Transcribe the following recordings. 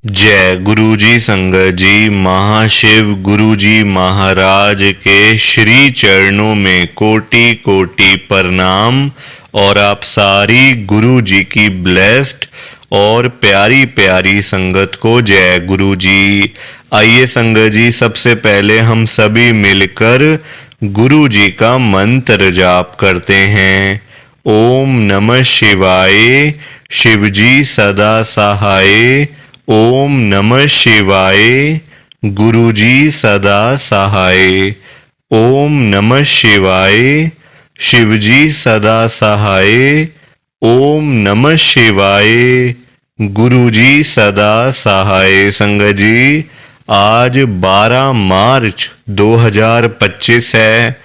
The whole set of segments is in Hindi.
जय गुरुजी संगत जी। महाशिव गुरुजी महाराज के श्री चरणों में कोटि कोटि प्रणाम। और आप सारी गुरुजी की ब्लेस्ड और प्यारी प्यारी संगत को जय गुरुजी। आइए संगत जी, सबसे पहले हम सभी मिलकर गुरुजी का मंत्र जाप करते हैं। ओम नमः शिवाय, शिवजी सदा सहाय। ओम नमः शिवाय, गुरुजी सदा सहाय। ओम नमः शिवाय, शिवजी सदा सहाय। ओम नमः शिवाय, गुरुजी सदा सहाय। संगत जी, आज 12 मार्च 2025 है,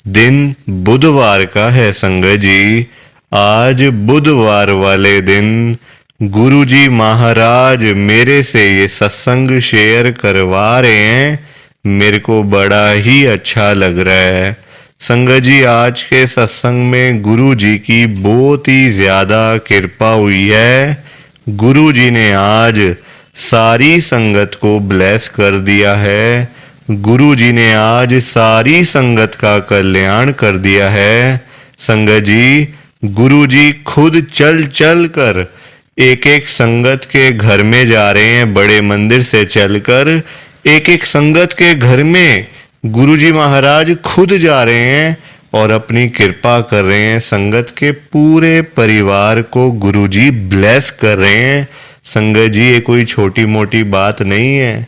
दिन बुधवार का है। संगत जी, आज बुधवार वाले दिन गुरुजी महाराज मेरे से ये सत्संग शेयर करवा रहे हैं। मेरे को बड़ा ही अच्छा लग रहा है। संगत जी, आज के सत्संग में गुरुजी की बहुत ही ज्यादा कृपा हुई है। गुरुजी ने आज सारी संगत को ब्लेस कर दिया है। गुरुजी ने आज सारी संगत का कल्याण कर दिया है। संगत जी, गुरुजी खुद चल चल कर एक एक संगत के घर में जा रहे हैं। बड़े मंदिर से चलकर एक एक संगत के घर में गुरुजी महाराज खुद जा रहे हैं और अपनी कृपा कर रहे हैं। संगत के पूरे परिवार को गुरुजी ब्लेस कर रहे हैं। संगत जी, ये कोई छोटी मोटी बात नहीं है।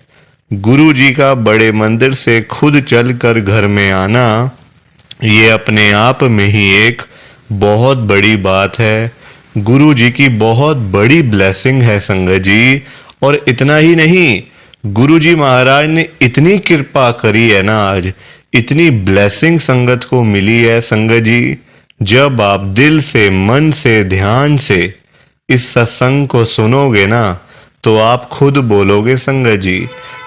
गुरुजी का बड़े मंदिर से खुद चलकर घर में आना, ये अपने आप में ही एक बहुत बड़ी बात है। गुरु जी की बहुत बड़ी ब्लेसिंग है संगत जी। और इतना ही नहीं, गुरु जी महाराज ने इतनी कृपा करी है ना, आज इतनी ब्लेसिंग संगत को मिली है। संगत जी, जब आप दिल से, मन से, ध्यान से इस सत्संग को सुनोगे ना, तो आप खुद बोलोगे संगत जी,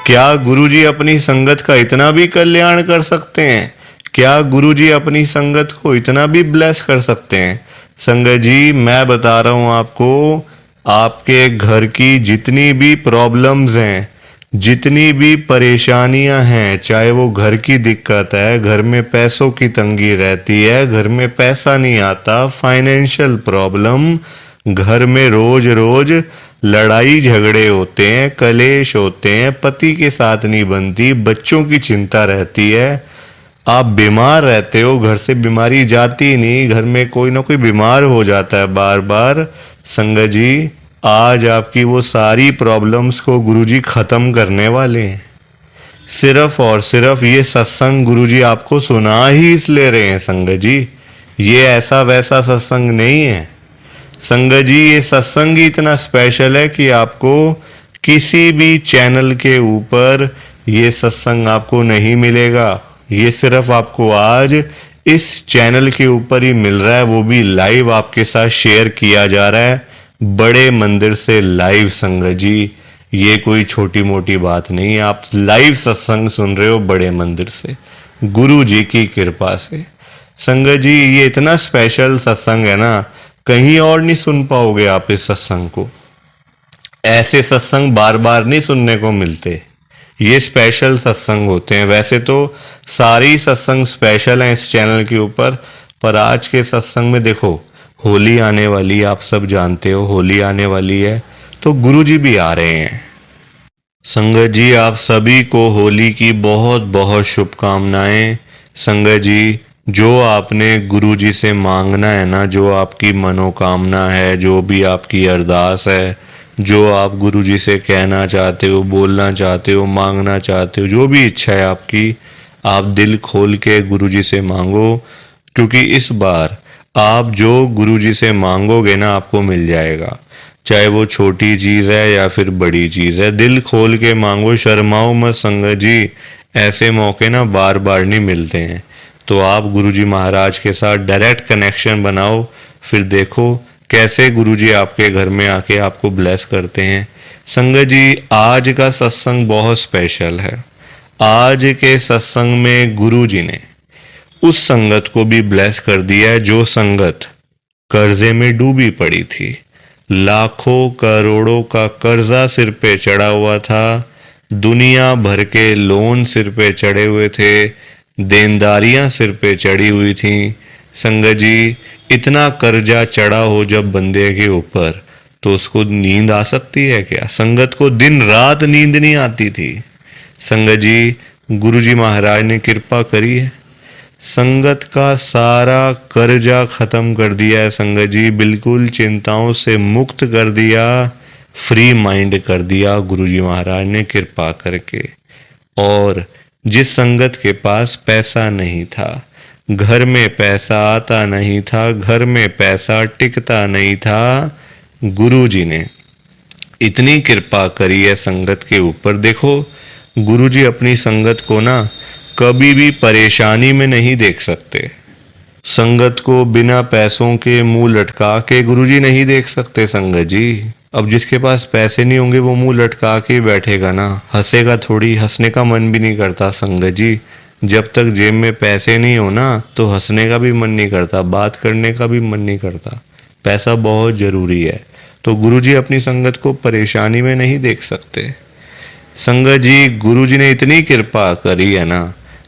क्या गुरु जी अपनी संगत का इतना भी कल्याण कर सकते हैं? क्या गुरु जी अपनी संगत को इतना भी ब्लेस कर सकते हैं? संगत जी, मैं बता रहा हूं आपको, आपके घर की जितनी भी प्रॉब्लम्स हैं, जितनी भी परेशानियां हैं, चाहे वो घर की दिक्कत है, घर में पैसों की तंगी रहती है, घर में पैसा नहीं आता, फाइनेंशियल प्रॉब्लम, घर में रोज रोज लड़ाई झगड़े होते हैं, कलेश होते हैं, पति के साथ नहीं बनती, बच्चों की चिंता रहती है, आप बीमार रहते हो, घर से बीमारी जाती नहीं, घर में कोई ना कोई बीमार हो जाता है बार बार। संगत जी, आज आपकी वो सारी प्रॉब्लम्स को गुरुजी खत्म करने वाले हैं। सिर्फ और सिर्फ ये सत्संग गुरुजी आपको सुना ही इसलिए रहे हैं। संगत जी, ये ऐसा वैसा सत्संग नहीं है। संगत जी, ये सत्संग ही इतना स्पेशल है कि आपको किसी भी चैनल के ऊपर ये सत्संग आपको नहीं मिलेगा। ये सिर्फ आपको आज इस चैनल के ऊपर ही मिल रहा है, वो भी लाइव आपके साथ शेयर किया जा रहा है, बड़े मंदिर से लाइव। संगत जी, ये कोई छोटी मोटी बात नहीं है। आप लाइव सत्संग सुन रहे हो बड़े मंदिर से, गुरु जी की कृपा से। संगत जी, ये इतना स्पेशल सत्संग है ना, कहीं और नहीं सुन पाओगे आप इस सत्संग को। ऐसे सत्संग बार बार नहीं सुनने को मिलते, ये स्पेशल सत्संग होते हैं। वैसे तो सारी सत्संग स्पेशल हैं इस चैनल के ऊपर, पर आज के सत्संग में देखो, होली आने वाली है, आप सब जानते हो होली आने वाली है, तो गुरुजी भी आ रहे हैं। संगत जी, आप सभी को होली की बहुत बहुत शुभकामनाएं। संगत जी, जो आपने गुरुजी से मांगना है ना, जो आपकी मनोकामना है, जो भी आपकी अरदास है, जो आप गुरुजी से कहना चाहते हो, बोलना चाहते हो, मांगना चाहते हो, जो भी इच्छा है आपकी, आप दिल खोल के गुरुजी से मांगो। क्योंकि इस बार आप जो गुरुजी से मांगोगे ना, आपको मिल जाएगा। चाहे वो छोटी चीज़ है या फिर बड़ी चीज़ है, दिल खोल के मांगो, शर्माओ मत। संगत जी, ऐसे मौके ना बार बार नहीं मिलते हैं। तो आप गुरुजी महाराज के साथ डायरेक्ट कनेक्शन बनाओ, फिर देखो कैसे गुरुजी आपके घर में आके आपको ब्लेस करते हैं। संगत जी, आज का सत्संग बहुत स्पेशल है। आज के सत्संग में गुरुजी ने उस संगत को भी ब्लेस कर दिया है जो संगत कर्जे में डूबी पड़ी थी। लाखों करोड़ों का कर्जा सिर पे चढ़ा हुआ था, दुनिया भर के लोन सिर पे चढ़े हुए थे, देनदारियां सिर पे चढ़ी हुई थीं। संगत जी, इतना कर्जा चढ़ा हो जब बंदे के ऊपर, तो उसको नींद आ सकती है क्या? संगत को दिन रात नींद नहीं आती थी। संगत जी, गुरु जी महाराज ने कृपा करी है, संगत का सारा कर्जा खत्म कर दिया है। संगत जी, बिल्कुल चिंताओं से मुक्त कर दिया, फ्री माइंड कर दिया गुरु जी महाराज ने कृपा करके। और जिस संगत के पास पैसा नहीं था, घर में पैसा आता नहीं था, घर में पैसा टिकता नहीं था, गुरु जी ने इतनी कृपा करी है संगत के ऊपर। देखो, गुरु जी अपनी संगत को ना कभी भी परेशानी में नहीं देख सकते। संगत को बिना पैसों के मुंह लटका के गुरुजी नहीं देख सकते। संगत जी, अब जिसके पास पैसे नहीं होंगे वो मुंह लटका के बैठेगा ना, हंसेगा थोड़ी, हंसने का मन भी नहीं करता। संगत जी, जब तक जेब में पैसे नहीं हो ना, तो हंसने का भी मन नहीं करता, बात करने का भी मन नहीं करता। पैसा बहुत जरूरी है। तो गुरुजी अपनी संगत को परेशानी में नहीं देख सकते। संगत जी, गुरुजी ने इतनी कृपा करी है ना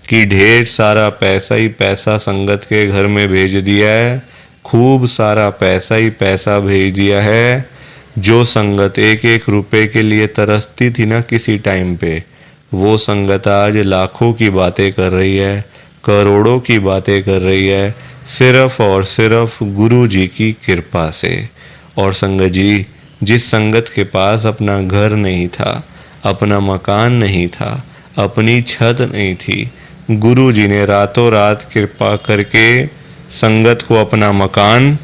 कि ढेर सारा पैसा ही पैसा संगत के घर में भेज दिया है, खूब सारा पैसा ही पैसा भेज दिया है। जो संगत एक एक रुपए के लिए तरसती थी ना किसी टाइम पे, वो संगत आज लाखों की बातें कर रही है, करोड़ों की बातें कर रही है, सिर्फ और सिर्फ गुरु जी की कृपा से। और संगत जी, जिस संगत के पास अपना घर नहीं था, अपना मकान नहीं था, अपनी छत नहीं थी, गुरु जी ने रातों रात कृपा करके संगत को अपना मकान,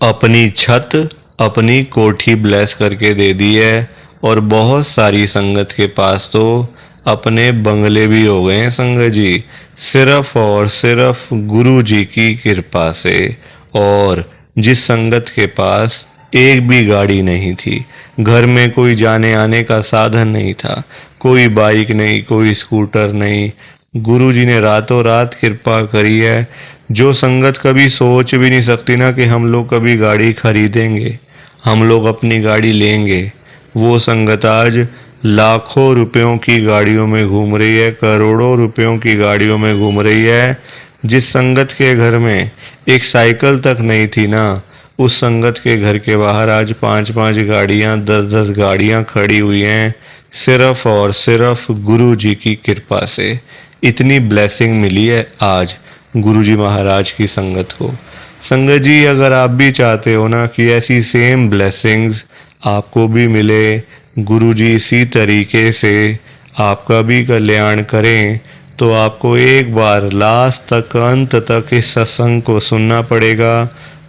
अपनी छत, अपनी कोठी ब्लेस करके दे दी है। और बहुत सारी संगत के पास तो अपने बंगले भी हो गए हैं संगत जी, सिर्फ और सिर्फ गुरु जी की कृपा से। और जिस संगत के पास एक भी गाड़ी नहीं थी, घर में कोई जाने आने का साधन नहीं था, कोई बाइक नहीं, कोई स्कूटर नहीं, गुरु जी ने रातों रात कृपा करी है। जो संगत कभी सोच भी नहीं सकती ना कि हम लोग कभी गाड़ी खरीदेंगे, हम लोग अपनी गाड़ी लेंगे, वो संगत आज लाखों रुपयों की गाड़ियों में घूम रही है, करोड़ों रुपयों की गाड़ियों में घूम रही है। जिस संगत के घर में एक साइकिल तक नहीं थी ना, उस संगत के घर के बाहर आज 5-5 गाड़ियां, 10-10 गाड़ियां खड़ी हुई हैं, सिर्फ और सिर्फ गुरु जी की कृपा से। इतनी ब्लेसिंग मिली है आज गुरु जी महाराज की संगत को। संगत जी, अगर आप भी चाहते हो ना कि ऐसी सेम ब्लेसिंग्स आपको भी मिले, गुरु जी इसी तरीके से आपका भी कल्याण करें, तो आपको एक बार लास्ट तक, अंत तक इस सत्संग को सुनना पड़ेगा।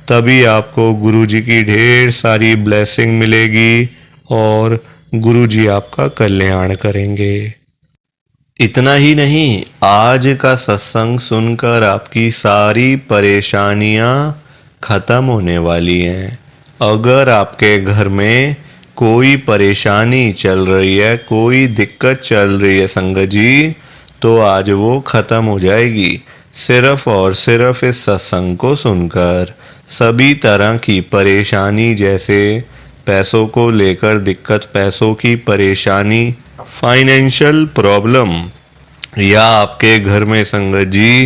तभी आपको गुरु जी की ढेर सारी ब्लेसिंग मिलेगी और गुरु जी आपका कल्याण करेंगे। इतना ही नहीं, आज का सत्संग सुनकर आपकी सारी परेशानियां खत्म होने वाली हैं। अगर आपके घर में कोई परेशानी चल रही है, कोई दिक्कत चल रही है संगत जी, तो आज वो खत्म हो जाएगी, सिर्फ और सिर्फ इस सत्संग को सुनकर। सभी तरह की परेशानी, जैसे पैसों को लेकर दिक्कत, पैसों की परेशानी, फाइनेंशियल प्रॉब्लम, या आपके घर में संगत जी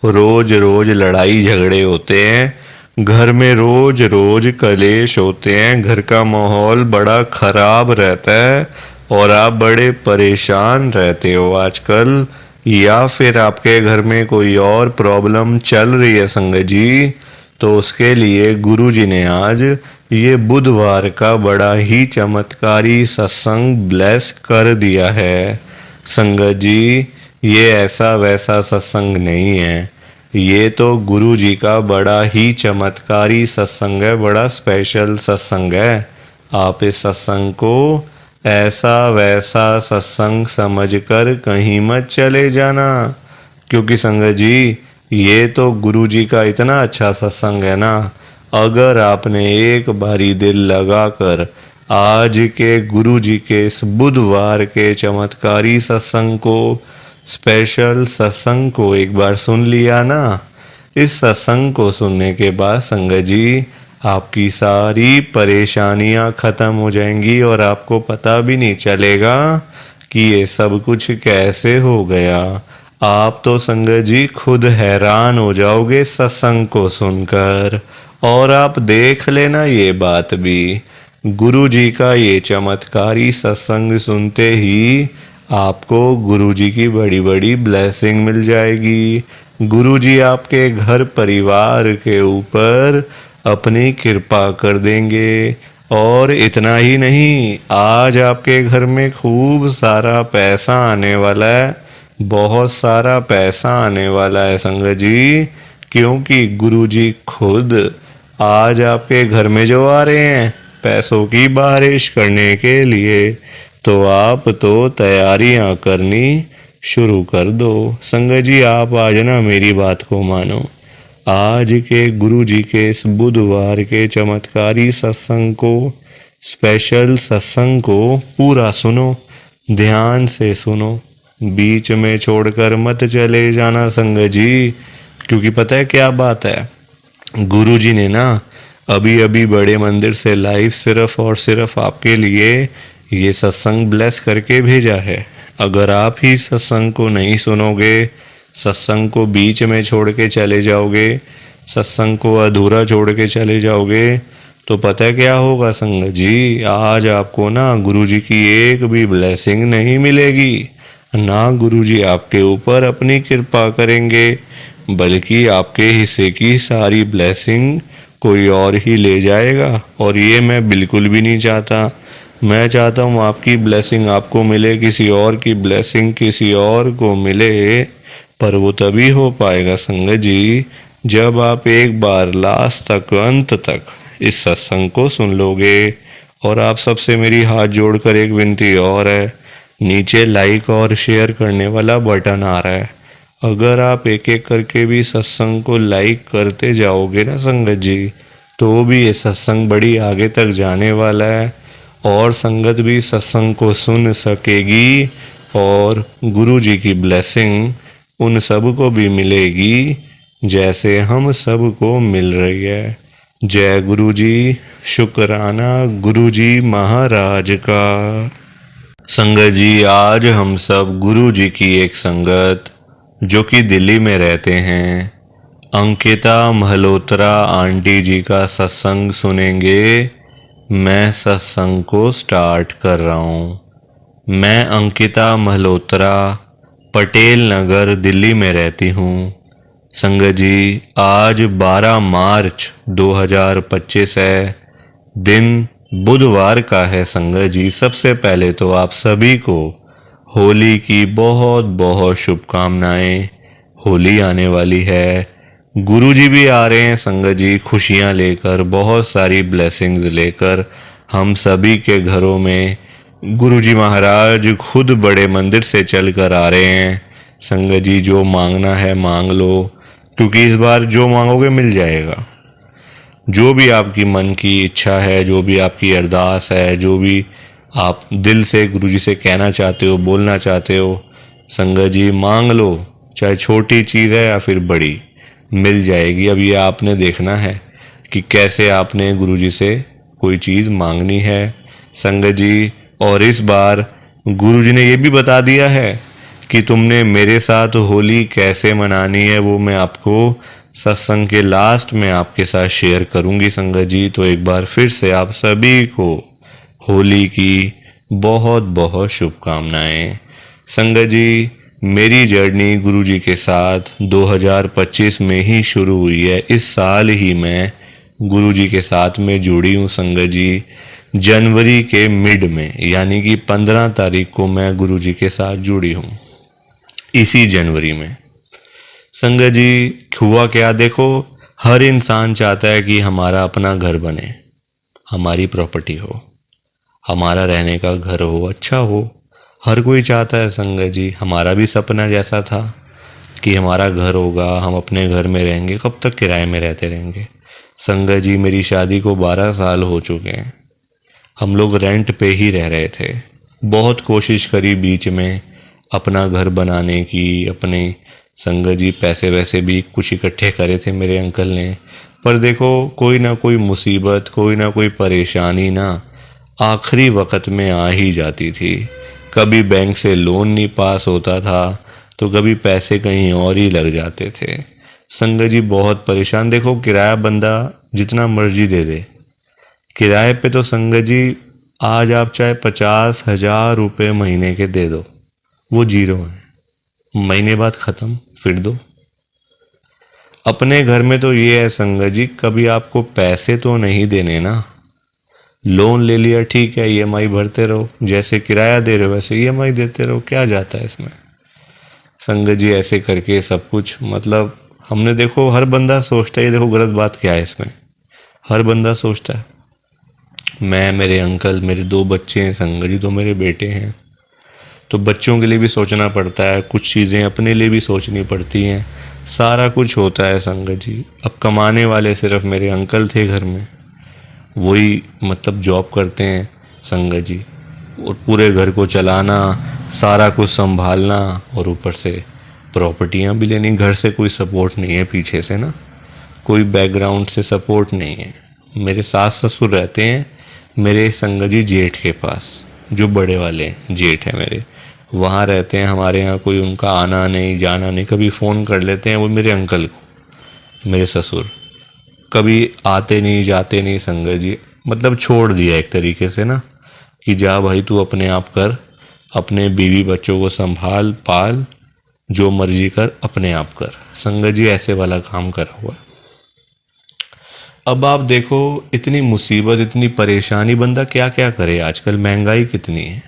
रोज रोज लड़ाई झगड़े होते हैं, घर में रोज रोज कलेश होते हैं, घर का माहौल बड़ा खराब रहता है और आप बड़े परेशान रहते हो आजकल, या फिर आपके घर में कोई और प्रॉब्लम चल रही है संगत जी, तो उसके लिए गुरु जी ने आज ये बुधवार का बड़ा ही चमत्कारी सत्संग ब्लेस कर दिया है। संगत जी, ये ऐसा वैसा सत्संग नहीं है, ये तो गुरु जी का बड़ा ही चमत्कारी सत्संग है, बड़ा स्पेशल सत्संग है। आप इस सत्संग को ऐसा वैसा सत्संग समझकर कहीं मत चले जाना, क्योंकि संगत जी ये तो गुरु जी का इतना अच्छा सत्संग है ना, अगर आपने एक बारी दिल लगाकर आज के गुरु जी के इस बुधवार के चमत्कारी सत्संग को, स्पेशल सत्संग को एक बार सुन लिया ना, इस सत्संग को सुनने के बाद संगत जी आपकी सारी परेशानियां खत्म हो जाएंगी और आपको पता भी नहीं चलेगा कि ये सब कुछ कैसे हो गया। आप तो संगत जी खुद हैरान हो जाओगे सत्संग को सुनकर। और आप देख लेना ये बात भी, गुरु जी का ये चमत्कारी सत्संग सुनते ही आपको गुरु जी की बड़ी बड़ी ब्लेसिंग मिल जाएगी। गुरु जी आपके घर परिवार के ऊपर अपनी कृपा कर देंगे। और इतना ही नहीं, आज आपके घर में खूब सारा पैसा आने वाला है, बहुत सारा पैसा आने वाला है संगत जी, क्योंकि गुरु जी खुद आज आपके घर में जो आ रहे हैं पैसों की बारिश करने के लिए। तो आप तो तैयारियां करनी शुरू कर दो। संगत जी आप आज ना मेरी बात को मानो, आज के गुरु जी के इस बुधवार के चमत्कारी सत्संग को, स्पेशल सत्संग को पूरा सुनो, ध्यान से सुनो, बीच में छोड़कर मत चले जाना संगत जी। क्योंकि पता है क्या बात है, गुरु जी ने ना अभी अभी बड़े मंदिर से लाइव सिर्फ और सिर्फ आपके लिए ये सत्संग ब्लेस करके भेजा है। अगर आप ही सत्संग को नहीं सुनोगे, सत्संग को बीच में छोड़ के चले जाओगे, सत्संग को अधूरा छोड़ के चले जाओगे, तो पता है क्या होगा संगत जी, आज आपको ना गुरु जी की एक भी ब्लेसिंग नहीं मिलेगी, ना गुरु जी आपके ऊपर अपनी कृपा करेंगे, बल्कि आपके हिस्से की सारी ब्लेसिंग कोई और ही ले जाएगा। और ये मैं बिल्कुल भी नहीं चाहता। मैं चाहता हूँ आपकी ब्लेसिंग आपको मिले, किसी और की ब्लेसिंग किसी और को मिले। पर वो तभी हो पाएगा संगत जी जब आप एक बार लास्ट तक, अंत तक इस सत्संग को सुन लोगे। और आप सबसे मेरी हाथ जोड़कर एक विनती और है, नीचे लाइक और शेयर करने वाला बटन आ रहा है, अगर आप एक एक करके भी सत्संग को लाइक करते जाओगे ना संगत जी, तो भी ये सत्संग बड़ी आगे तक जाने वाला है और संगत भी सत्संग को सुन सकेगी और गुरु जी की ब्लेसिंग उन सब को भी मिलेगी जैसे हम सब को मिल रही है। जय गुरु जी, शुक्राना गुरु जी महाराज का। संगत जी आज हम सब गुरु जी की एक संगत जो कि दिल्ली में रहते हैं, अंकिता मल्होत्रा आंटी जी का सत्संग सुनेंगे। मैं सत्संग को स्टार्ट कर रहा हूँ। मैं अंकिता मल्होत्रा पटेल नगर दिल्ली में रहती हूँ। संगत जी आज 12 मार्च 2025 है, दिन बुधवार का है। संगत जी सबसे पहले तो आप सभी को होली की बहुत बहुत शुभकामनाएं। होली आने वाली है, गुरु जी भी आ रहे हैं संगत जी खुशियां लेकर, बहुत सारी ब्लेसिंग्स लेकर हम सभी के घरों में। गुरु जी महाराज खुद बड़े मंदिर से चल कर आ रहे हैं। संगत जी जो मांगना है मांग लो, क्योंकि इस बार जो मांगोगे मिल जाएगा। जो भी आपकी मन की इच्छा है, जो भी आपकी अरदास है, जो भी आप दिल से गुरु जी से कहना चाहते हो, बोलना चाहते हो, संगत जी मांग लो, चाहे छोटी चीज़ है या फिर बड़ी, मिल जाएगी। अब ये आपने देखना है कि कैसे आपने गुरु जी से कोई चीज़ मांगनी है संगत जी। और इस बार गुरु जी ने ये भी बता दिया है कि तुमने मेरे साथ होली कैसे मनानी है, वो मैं आपको सत्संग के लास्ट में आपके साथ शेयर करूंगी संगत जी। तो एक बार फिर से आप सभी को होली की बहुत बहुत शुभकामनाएं। संगत जी मेरी जर्नी गुरु जी के साथ 2025 में ही शुरू हुई है। इस साल ही मैं गुरु जी के साथ में जुड़ी हूँ संगत जी। जनवरी के मिड में यानी कि 15 तारीख को मैं गुरु जी के साथ जुड़ी हूँ, इसी जनवरी में। संगत जी हुआ क्या, देखो हर इंसान चाहता है कि हमारा अपना घर बने, हमारी प्रॉपर्टी हो, हमारा रहने का घर हो, अच्छा हो। हर कोई चाहता है संगत जी। हमारा भी सपना जैसा था कि हमारा घर होगा, हम अपने घर में रहेंगे, कब तक किराए में रहते रहेंगे। संगत जी मेरी शादी को 12 साल हो चुके हैं, हम लोग रेंट पे ही रह रहे थे। बहुत कोशिश करी बीच में अपना घर बनाने की, अपने संगत जी पैसे वैसे भी कुछ इकट्ठे करे थे मेरे अंकल ने, पर देखो कोई ना कोई मुसीबत, कोई ना कोई परेशानी ना आखिरी वक्त में आ ही जाती थी। कभी बैंक से लोन नहीं पास होता था, तो कभी पैसे कहीं और ही लग जाते थे। संगत जी बहुत परेशान। देखो किराया बंदा जितना मर्जी दे दे, किराए पे तो संगत जी आज आप चाहे 50,000 रुपये महीने के दे दो, वो जीरो है। महीने बाद ख़त्म, फिर दो। अपने घर में तो ये है संगत जी, कभी आपको पैसे तो नहीं देने ना। लोन ले लिया ठीक है, ईएमआई भरते रहो, जैसे किराया दे रहे हो वैसे ईएमआई देते रहो, क्या जाता है इसमें। संगत जी ऐसे करके सब कुछ मतलब हमने देखो, हर बंदा सोचता है, ये देखो गलत बात क्या है इसमें, हर बंदा सोचता है मैं, मेरे अंकल, मेरे 2 बच्चे हैं संगत जी, 2 मेरे बेटे हैं, तो बच्चों के लिए भी सोचना पड़ता है, कुछ चीज़ें अपने लिए भी सोचनी पड़ती हैं, सारा कुछ होता है संगत जी। अब कमाने वाले सिर्फ मेरे अंकल थे घर में, वही मतलब जॉब करते हैं संगत जी, और पूरे घर को चलाना, सारा कुछ संभालना, और ऊपर से प्रॉपर्टियां भी लेनी। घर से कोई सपोर्ट नहीं है पीछे से ना, कोई बैकग्राउंड से सपोर्ट नहीं है। मेरे सास ससुर रहते हैं मेरे संगत जी जेठ के पास, जो बड़े वाले जेठ हैं मेरे, वहाँ रहते हैं। हमारे यहाँ कोई उनका आना नहीं जाना नहीं, कभी फ़ोन कर लेते हैं वो मेरे अंकल को, मेरे ससुर, कभी आते नहीं जाते नहीं संगत जी। मतलब छोड़ दिया एक तरीके से ना, कि जा भाई तू अपने आप कर, अपने बीवी बच्चों को संभाल पाल, जो मर्जी कर, अपने आप कर। संगत जी ऐसे वाला काम करा हुआ है। अब आप देखो इतनी मुसीबत, इतनी परेशानी, बंदा क्या क्या करे। आजकल महंगाई कितनी है,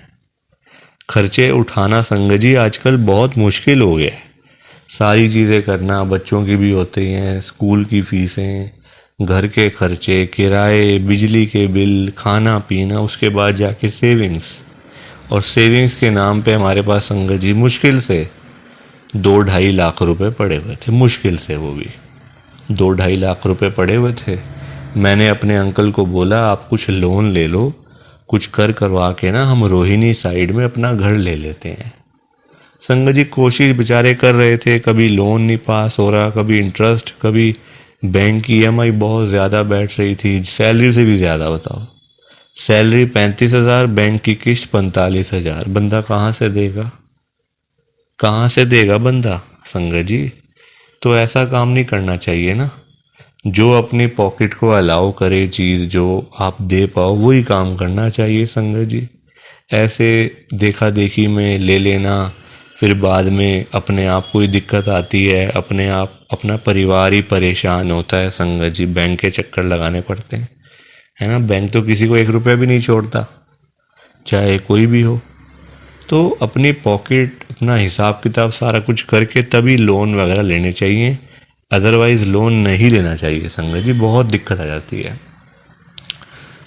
खर्चे उठाना संगत जी आजकल बहुत मुश्किल हो गया है। सारी चीज़ें करना, बच्चों की भी होती हैं, स्कूल की फ़ीसें, घर के खर्चे, किराए, बिजली के बिल, खाना पीना, उसके बाद जाके सेविंग्स, और सेविंग्स के नाम पे हमारे पास संगत जी मुश्किल से 2-2.5 लाख रुपए पड़े हुए थे, मुश्किल से, वो भी 2-2.5 लाख रुपए पड़े हुए थे। मैंने अपने अंकल को बोला आप कुछ लोन ले लो, कुछ कर करवा के ना हम रोहिणी साइड में अपना घर ले लेते हैं। संगत जी कोशिश बेचारे कर रहे थे, कभी लोन नहीं पास हो रहा, कभी इंटरेस्ट, कभी बैंक की ईएमआई बहुत ज़्यादा बैठ रही थी, सैलरी से भी ज़्यादा। बताओ, सैलरी 35,000, बैंक की किस्त 45,000, बंदा कहाँ से देगा, कहाँ से देगा बंदा संगत जी। तो ऐसा काम नहीं करना चाहिए ना, जो अपनी पॉकेट को अलाउ करे चीज़, जो आप दे पाओ वही काम करना चाहिए संगत जी। ऐसे देखा देखी में ले लेना, फिर बाद में अपने आप को ही दिक्कत आती है, अपने आप अपना परिवार ही परेशान होता है संगत जी, बैंक के चक्कर लगाने पड़ते हैं, है ना। बैंक तो किसी को 1 रुपया भी नहीं छोड़ता, चाहे कोई भी हो। तो अपनी पॉकेट, अपना हिसाब किताब सारा कुछ करके तभी लोन वगैरह लेने चाहिए, अदरवाइज़ लोन नहीं लेना चाहिए संगत जी, बहुत दिक्कत आ जाती है।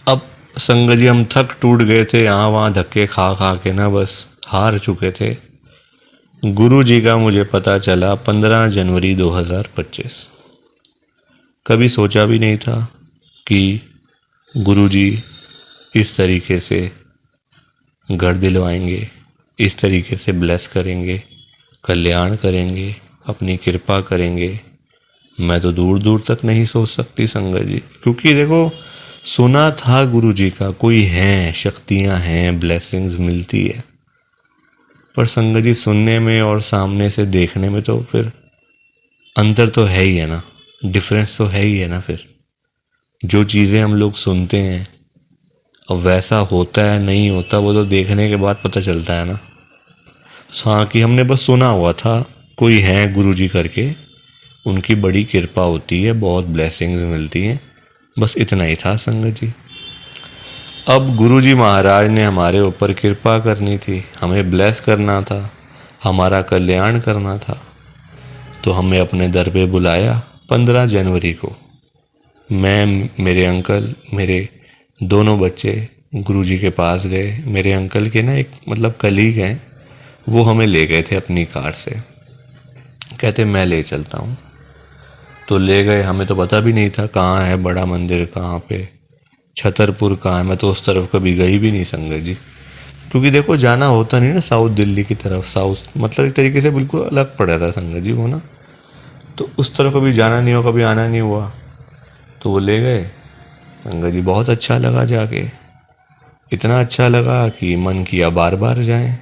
अब संगत जी हम थक टूट गए थे, यहाँ वहाँ धक्के खा खा के ना बस हार चुके थे। गुरु जी का मुझे पता चला 15 जनवरी 2025। कभी सोचा भी नहीं था कि गुरु जी इस तरीके से घर दिलवाएंगे, इस तरीके से ब्लेस करेंगे, कल्याण करेंगे, अपनी कृपा करेंगे। मैं तो दूर दूर तक नहीं सोच सकती संगत जी, क्योंकि देखो सुना था गुरु जी का कोई हैं, शक्तियां हैं, ब्लेसिंग्स मिलती है, पर संगत जी सुनने में और सामने से देखने में तो फिर अंतर तो है ही है ना, डिफरेंस तो है ही है ना। फिर जो चीज़ें हम लोग सुनते हैं अब वैसा होता है नहीं होता, वो तो देखने के बाद पता चलता है ना। हाँ, कि हमने बस सुना हुआ था कोई है गुरु जी करके, उनकी बड़ी कृपा होती है, बहुत ब्लेसिंग्स मिलती हैं, बस इतना ही था संगत जी। अब गुरु जी महाराज ने हमारे ऊपर कृपा करनी थी, हमें ब्लेस करना था, हमारा कल्याण करना था, तो हमें अपने दर पे बुलाया 15 जनवरी को। मैं, मेरे अंकल, मेरे दोनों बच्चे गुरु जी के पास गए। मेरे अंकल के ना एक मतलब कलीग हैं, वो हमें ले गए थे अपनी कार से, कहते मैं ले चलता हूँ। तो ले गए, हमें तो पता भी नहीं था कहाँ है बड़ा मंदिर, कहाँ पे छतरपुर कहाँ है, मैं तो उस तरफ कभी गई भी नहीं संगत जी, क्योंकि देखो जाना होता नहीं ना साउथ दिल्ली की तरफ, साउथ मतलब एक तरीके से बिल्कुल अलग पड़ा था संगत जी वो ना, तो उस तरफ कभी जाना नहीं हुआ, कभी आना नहीं हुआ। तो वो ले गए। संगत जी बहुत अच्छा लगा जाके, इतना अच्छा लगा कि मन किया बार बार जाएं।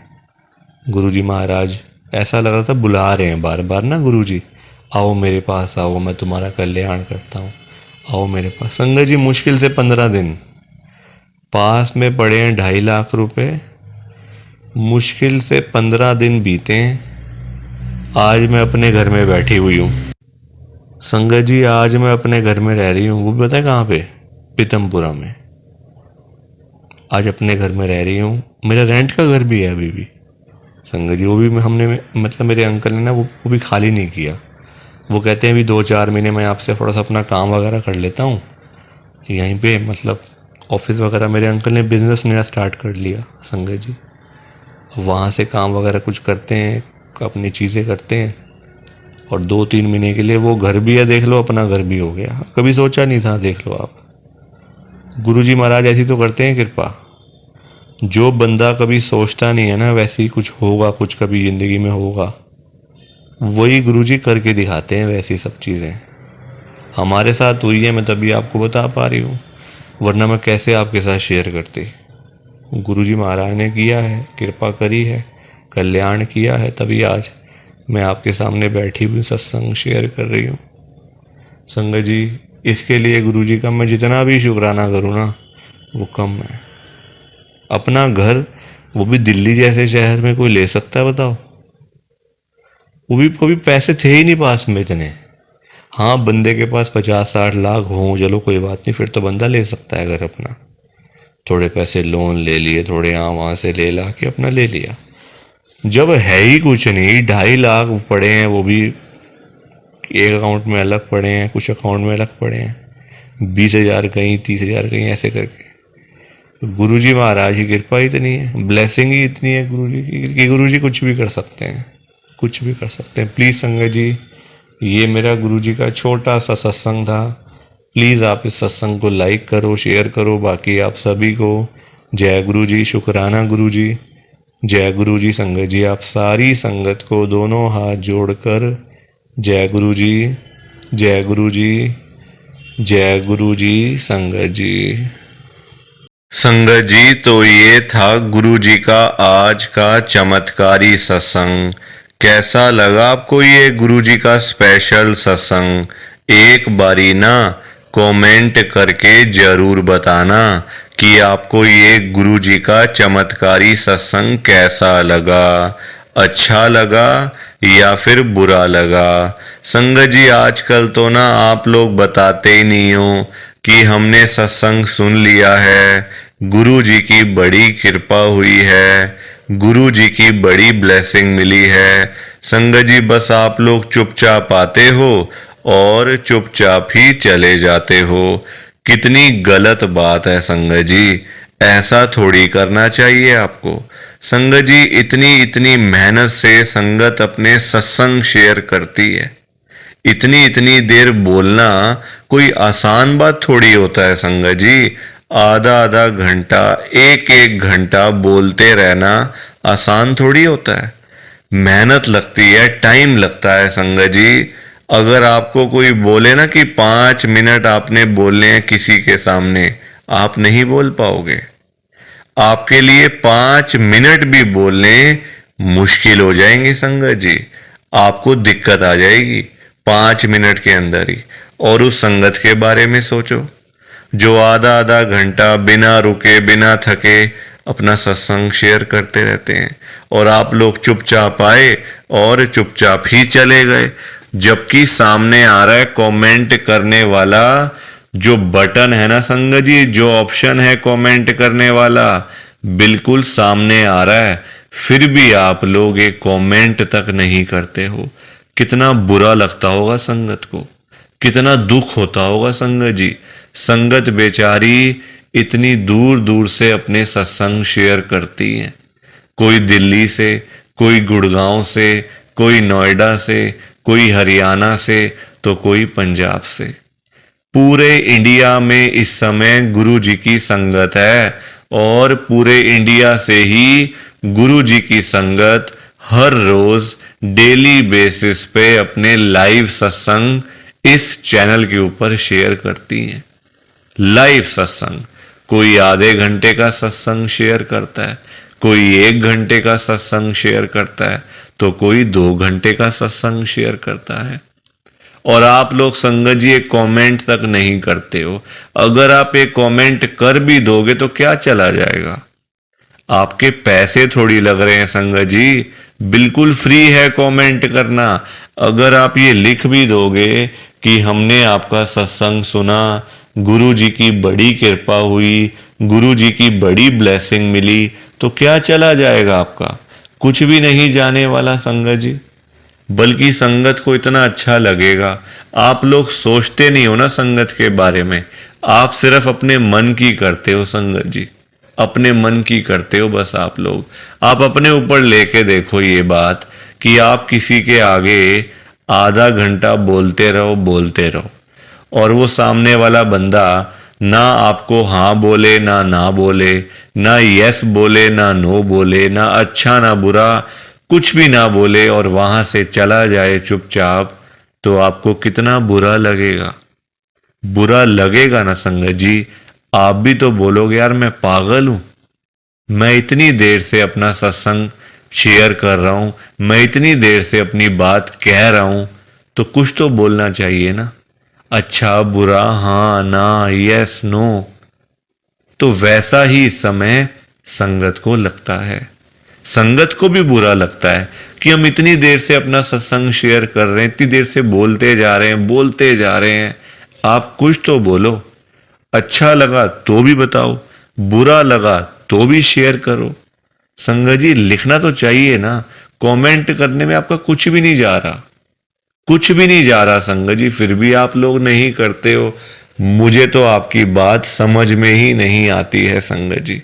गुरुजी महाराज ऐसा लग रहा था बुला रहे हैं बार बार ना, गुरुजी आओ मेरे पास आओ, मैं तुम्हारा कल्याण करता हूँ, आओ मेरे पास। संगत जी मुश्किल से 15 दिन पास में पड़े हैं, 2.5 लाख रुपए। मुश्किल से 15 दिन बीते हैं। आज मैं अपने घर में बैठी हुई हूँ संगत जी, आज मैं अपने घर में रह रही हूँ। वो भी पता है कहाँ पे? पीतमपुरा में। आज अपने घर में रह रही हूँ। मेरा रेंट का घर भी है अभी भी संगत जी, वो भी हमने मतलब मेरे अंकल ने ना वो भी खाली नहीं किया। वो कहते हैं अभी 2-4 महीने में आपसे थोड़ा सा अपना काम वगैरह कर लेता हूँ यहीं पे, मतलब ऑफिस वगैरह। मेरे अंकल ने बिजनेस नया स्टार्ट कर लिया संगत जी, वहाँ से काम वगैरह कुछ करते हैं, अपनी चीज़ें करते हैं, और 2-3 महीने के लिए वो घर भी है, देख लो अपना घर भी हो गया। कभी सोचा नहीं था, देख लो आप। गुरुजी महाराज ऐसी तो करते हैं कृपा। जो बंदा कभी सोचता नहीं है ना वैसे ही कुछ होगा, कुछ कभी ज़िंदगी में होगा, वही गुरुजी करके दिखाते हैं वैसी सब चीज़ें। हमारे साथ हुई है, मैं तभी आपको बता पा रही हूँ, वरना मैं कैसे आपके साथ शेयर करती। गुरुजी महाराज ने किया है, कृपा करी है, कल्याण किया है, तभी आज मैं आपके सामने बैठी हुई सत्संग शेयर कर रही हूँ संगत जी। इसके लिए गुरुजी का मैं जितना भी शुक्राना करूँ ना वो कम है। अपना घर, वो भी दिल्ली जैसे शहर में कोई ले सकता है बताओ? वो भी कभी पैसे थे ही नहीं पास में इतने। हाँ बंदे के पास 50-60 लाख हों चलो कोई बात नहीं, फिर तो बंदा ले सकता है घर अपना। थोड़े पैसे लोन ले लिए, थोड़े यहाँ वहाँ से ले ला के अपना ले लिया। जब है ही कुछ नहीं, 2.5 लाख पड़े हैं, वो भी एक अकाउंट में अलग पड़े हैं, कुछ अकाउंट में अलग पड़े हैं, 20,000 कहीं, 30,000 कहीं, ऐसे करके। गुरुजी महाराज की कृपा इतनी है, ब्लेसिंग ही इतनी है गुरुजी की कि गुरुजी कुछ भी कर सकते हैं, कुछ भी कर सकते हैं। प्लीज़ संगत जी, ये मेरा गुरुजी का छोटा सा सत्संग था। प्लीज़ आप इस सत्संग को लाइक करो, शेयर करो। बाकी आप सभी को जय गुरु जी, शुक्राना गुरु जी, जय गुरु जी। संगत जी आप सारी संगत को दोनों हाथ जोड़कर जय गुरु जी, जय गुरु जी, जय गुरु जी। संगत जी, संगत जी तो ये था गुरु जी का आज का चमत्कारी सत्संग। कैसा लगा आपको ये गुरु जी का स्पेशल सत्संग? एक बारी ना कमेंट करके जरूर बताना कि आपको ये गुरु जी का चमत्कारी सत्संग कैसा लगा, अच्छा लगा या फिर बुरा लगा। संगत जी आजकल तो ना आप लोग बताते ही नहीं हो कि हमने सत्संग सुन लिया है, गुरु जी की बड़ी कृपा हुई है, गुरु जी की बड़ी ब्लेसिंग मिली है। संगत जी बस आप लोग चुपचाप आते हो और चुपचाप ही चले जाते हो। कितनी गलत बात है संगत जी, ऐसा थोड़ी करना चाहिए आपको। संगत जी इतनी इतनी मेहनत से संगत अपने सत्संग शेयर करती है, इतनी इतनी देर बोलना कोई आसान बात थोड़ी होता है संगत जी। आधा आधा घंटा, एक एक घंटा बोलते रहना आसान थोड़ी होता है, मेहनत लगती है, टाइम लगता है संगत जी। अगर आपको कोई बोले ना कि 5 मिनट आपने बोलने हैं किसी के सामने, आप नहीं बोल पाओगे। आपके लिए 5 मिनट भी बोलने मुश्किल हो जाएंगे संगत जी, आपको दिक्कत आ जाएगी 5 मिनट के अंदर ही। और उस संगत के बारे में सोचो जो आधा आधा घंटा बिना रुके बिना थके अपना सत्संग शेयर करते रहते हैं, और आप लोग चुपचाप आए और चुपचाप ही चले गए। जबकि सामने आ रहा है कमेंट करने वाला जो बटन है ना संगत जी, जो ऑप्शन है कमेंट करने वाला, बिल्कुल सामने आ रहा है, फिर भी आप लोग एक कमेंट तक नहीं करते हो। कितना बुरा लगता होगा संगत को, कितना दुख होता होगा संगत जी। संगत बेचारी इतनी दूर दूर से अपने सत्संग शेयर करती है, कोई दिल्ली से, कोई गुड़गांव से, कोई नोएडा से, कोई हरियाणा से, तो कोई पंजाब से। पूरे इंडिया में इस समय गुरु जी की संगत है, और पूरे इंडिया से ही गुरु जी की संगत हर रोज डेली बेसिस पे अपने लाइव सत्संग इस चैनल के ऊपर शेयर करती हैं। लाइव सत्संग, कोई आधे घंटे का सत्संग शेयर करता है, कोई 1 घंटे का सत्संग शेयर करता है, तो कोई 2 घंटे का सत्संग शेयर करता है। और आप लोग संगत जी एक कमेंट तक नहीं करते हो। अगर आप एक कमेंट कर भी दोगे तो क्या चला जाएगा? आपके पैसे थोड़ी लग रहे हैं संगत जी, बिल्कुल फ्री है कमेंट करना। अगर आप ये लिख भी दोगे कि हमने आपका सत्संग सुना, गुरु जी की बड़ी कृपा हुई, गुरु जी की बड़ी ब्लेसिंग मिली, तो क्या चला जाएगा आपका? कुछ भी नहीं जाने वाला संगत जी, बल्कि संगत को इतना अच्छा लगेगा। आप लोग सोचते नहीं हो ना संगत के बारे में, आप सिर्फ अपने मन की करते हो संगत जी, अपने मन की करते हो बस। आप अपने ऊपर लेके देखो ये बात कि आप किसी के आगे आधा घंटा बोलते रहो और वो सामने वाला बंदा ना आपको हाँ बोले ना बोले, ना यस बोले ना नो बोले, ना अच्छा ना बुरा, कुछ भी ना बोले और वहां से चला जाए चुपचाप, तो आपको कितना बुरा लगेगा? बुरा लगेगा ना संगत जी। आप भी तो बोलोगे यार मैं पागल हूं, मैं इतनी देर से अपना सत्संग शेयर कर रहा हूं, मैं इतनी देर से अपनी बात कह रहा हूं, तो कुछ तो बोलना चाहिए ना, अच्छा बुरा, हाँ ना, यस नो। तो वैसा ही समय संगत को लगता है। संगत को भी बुरा लगता है कि हम इतनी देर से अपना सत्संग शेयर कर रहे हैं, इतनी देर से बोलते जा रहे हैं। आप कुछ तो बोलो। अच्छा लगा तो भी बताओ, बुरा लगा तो भी शेयर करो। संगत जी लिखना तो चाहिए ना, कमेंट करने में आपका कुछ भी नहीं जा रहा, कुछ भी नहीं जा रहा संगत जी, फिर भी आप लोग नहीं करते हो। मुझे तो आपकी बात समझ में ही नहीं आती है संगत जी।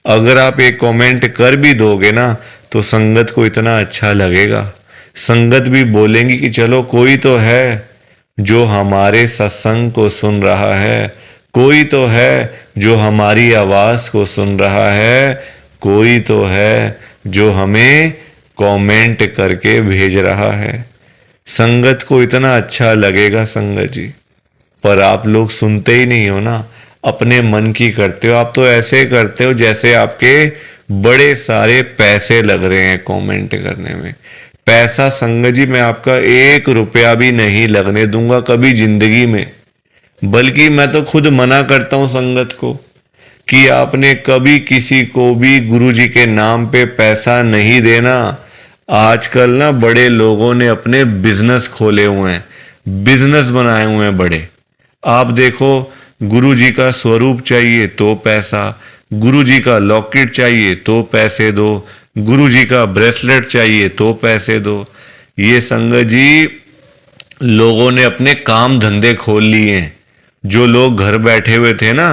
अगर आप एक कमेंट कर भी दोगे ना तो संगत को इतना अच्छा लगेगा, संगत भी बोलेंगी कि चलो कोई तो है जो हमारे सत्संग को सुन रहा है, कोई तो है जो हमारी आवाज को सुन रहा है, कोई तो है जो हमें कमेंट करके भेज रहा है। संगत को इतना अच्छा लगेगा संगत जी, पर आप लोग सुनते ही नहीं हो ना, अपने मन की करते हो। आप तो ऐसे करते हो जैसे आपके बड़े सारे पैसे लग रहे हैं कमेंट करने में। पैसा संगत जी मैं आपका 1 रुपया भी नहीं लगने दूंगा कभी जिंदगी में, बल्कि मैं तो खुद मना करता हूं संगत को कि आपने कभी किसी को भी गुरु जी के नाम पे पैसा नहीं देना। आजकल ना बड़े लोगों ने अपने बिजनेस खोले हुए हैं, बिजनेस बनाए हुए हैं बड़े। आप देखो, गुरु जी का स्वरूप चाहिए तो पैसा, गुरु जी का लॉकेट चाहिए तो पैसे दो, गुरु जी का ब्रेसलेट चाहिए तो पैसे दो। ये संगत जी लोगों ने अपने काम धंधे खोल लिए हैं। जो लोग घर बैठे हुए थे ना,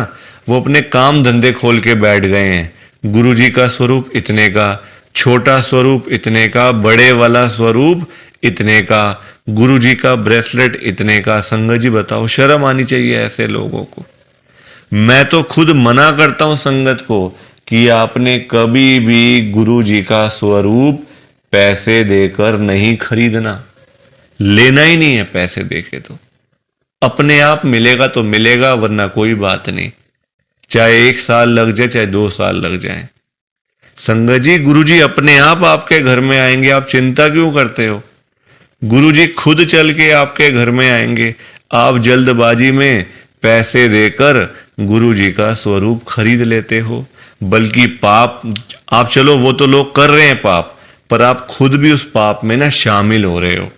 वो अपने काम धंधे खोल के बैठ गए हैं। गुरु जी का स्वरूप इतने का, छोटा स्वरूप इतने का, बड़े वाला स्वरूप इतने का, गुरु जी का ब्रेसलेट इतने का। संगत जी बताओ, शर्म आनी चाहिए ऐसे लोगों को। मैं तो खुद मना करता हूं संगत को कि आपने कभी भी गुरु जी का स्वरूप पैसे देकर नहीं खरीदना, लेना ही नहीं है पैसे देके। तो अपने आप मिलेगा तो मिलेगा, वरना कोई बात नहीं, चाहे 1 साल लग जाए चाहे 2 साल लग जाए। संगत जी गुरु जी अपने आप आपके घर में आएंगे, आप चिंता क्यों करते हो? गुरु जी खुद चल के आपके घर में आएंगे। आप जल्दबाजी में पैसे देकर गुरु जी का स्वरूप खरीद लेते हो। बल्कि पाप आप, चलो वो तो लोग कर रहे हैं पाप, पर आप खुद भी उस पाप में ना शामिल हो रहे हो।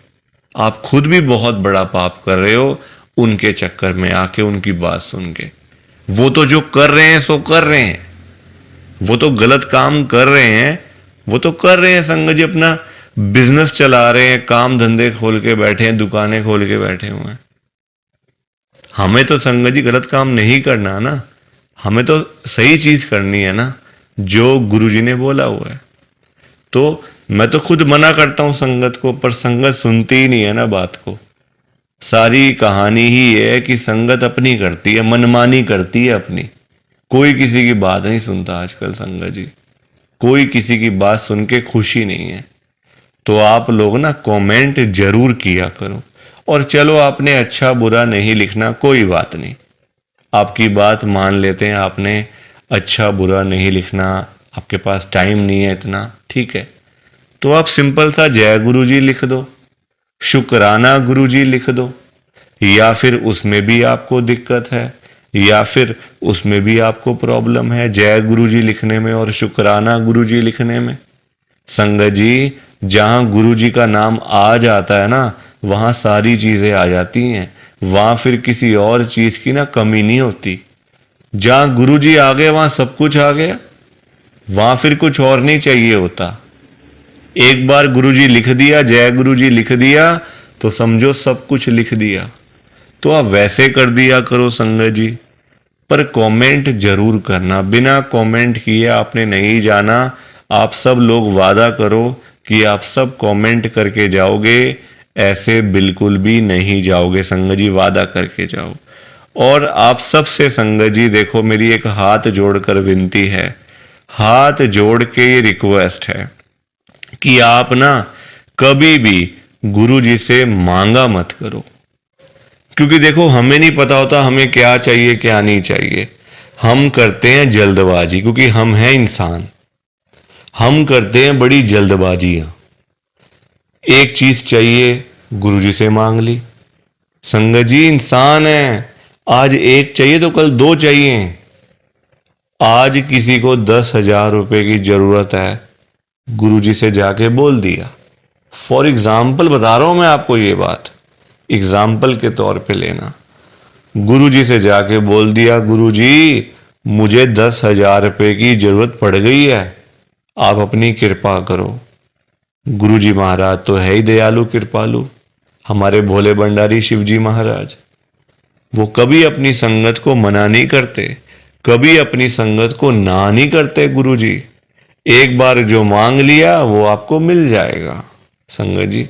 आप खुद भी बहुत बड़ा पाप कर रहे हो उनके चक्कर में आके, उनकी बात सुन के। वो तो जो कर रहे हैं सो कर रहे हैं, वो तो गलत काम कर रहे हैं, वो तो कर रहे हैं संगत जी, अपना बिजनेस चला रहे हैं, काम धंधे खोल के बैठे हैं, दुकानें खोल के बैठे हुए हैं। हमें तो संगत जी गलत काम नहीं करना ना, हमें तो सही चीज करनी है ना, जो गुरु जी ने बोला हुआ है। तो मैं तो खुद मना करता हूं संगत को, पर संगत सुनती ही नहीं है ना बात को। सारी कहानी ही है कि संगत अपनी करती है, मनमानी करती है अपनी, कोई किसी की बात नहीं सुनता आजकल संगत जी, कोई किसी की बात सुन के खुशी नहीं है। तो आप लोग ना कमेंट जरूर किया करो, और चलो आपने अच्छा बुरा नहीं लिखना, कोई बात नहीं, आपकी बात मान लेते हैं, आपने अच्छा बुरा नहीं लिखना, आपके पास टाइम नहीं है इतना, ठीक है, तो आप सिंपल सा जय गुरु जी लिख दो, शुक्राना गुरु जी लिख दो। या फिर उसमें भी आपको दिक्कत है, या फिर उसमें भी आपको प्रॉब्लम है जय गुरु जी लिखने में और शुक्राना गुरु जी लिखने में। संगत जी, जहां गुरु जी का नाम आ जाता है ना, वहां सारी चीजें आ जाती हैं, वहां फिर किसी और चीज की ना कमी नहीं होती। जहां गुरु जी आ गए वहां सब कुछ आ गया, वहां फिर कुछ और नहीं चाहिए होता। एक बार गुरु जी लिख दिया, जय गुरु जी लिख दिया, तो समझो सब कुछ लिख दिया। तो आप वैसे कर दिया करो संगत जी, पर कमेंट जरूर करना, बिना कमेंट किए आपने नहीं जाना। आप सब लोग वादा करो कि आप सब कमेंट करके जाओगे, ऐसे बिल्कुल भी नहीं जाओगे संगत जी, वादा करके जाओ। और आप सबसे संगत जी देखो, मेरी एक हाथ जोड़कर विनती है, हाथ जोड़ के ये रिक्वेस्ट है कि आप ना कभी भी गुरु जी से मांगा मत करो, क्योंकि देखो हमें नहीं पता होता हमें क्या चाहिए क्या नहीं चाहिए। हम करते हैं जल्दबाजी, क्योंकि हम हैं इंसान, हम करते हैं बड़ी जल्दबाजियां। एक चीज चाहिए, गुरुजी से मांग ली। संगत जी इंसान है, आज एक चाहिए तो कल दो चाहिए। आज किसी को 10,000 रुपए की जरूरत है, गुरुजी से जाके बोल दिया। फॉर एग्जाम्पल बता रहा हूं मैं आपको, ये बात एग्जाम्पल के तौर पे लेना। गुरुजी से जाके बोल दिया, गुरुजी मुझे 10,000 रुपए की जरूरत पड़ गई है, आप अपनी कृपा करो। गुरुजी महाराज तो है ही दयालु कृपालु, हमारे भोले भंडारी शिवजी महाराज, वो कभी अपनी संगत को मना नहीं करते, कभी अपनी संगत को ना नहीं करते। गुरुजी एक बार जो मांग लिया वो आपको मिल जाएगा संगत जी।